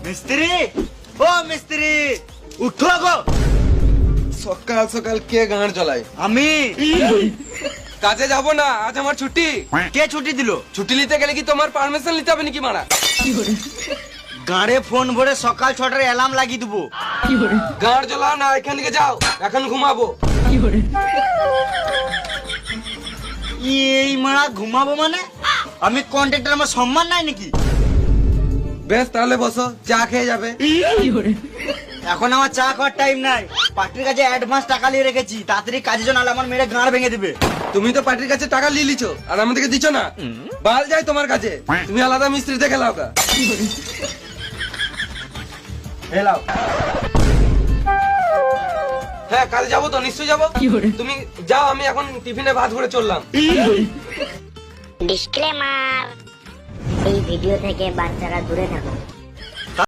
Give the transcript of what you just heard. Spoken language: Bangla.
মিস্ত্রি, ও মিস্ত্রি, উঠো গো। সকাল সকাল কে গান জ্বলায়? আমি। কাজে যাব না, আজ আমার ছুটি। কে ছুটি দিল? ছুটি নিতে গেলে কি তোমার পারমিশন নিতে হবে নাকি মারা? গাড়ে ফোন ভরে সকাল 6টার অ্যালার্ম লাগিয়ে দেবো। গান জ্বলাও না, এখান থেকে যাও, এখন ঘুমাবো। এই মারা ঘুমাবো মানে? আমি কন্ট্রাক্টর, আমার সম্মান নাই নাকি? বেশ তাহলে বসো, চা খেয়ে যাবে। এখন আমার চা খাওয়ার টাইম নাই। পার্টির কাছে অ্যাডভান্স টাকা নিয়ে রেখেছি, তাড়াতাড়ি কাজের জন্য, নাহলে আমার মেরে গাঁড় ভেঙে দিবে। তুমি তো পার্টির কাছে টাকা নিয়ে লিছো আর আমাদেরকে দিচ্ছ না। বাল যাই তোমার কাছে, তুমি আলাদা মিস্ত্রি দেখে লাও গা। হেলাও। হ্যাঁ কাজে যাবো তো, নিশ্চয়ই যাবো। তুমি যাও, আমি এখন টিফিনে ভাত ভরে চললাম। ডিসক্লেমার, এই ভিডিও থেকে বাচ্চারা দূরে থাকুন।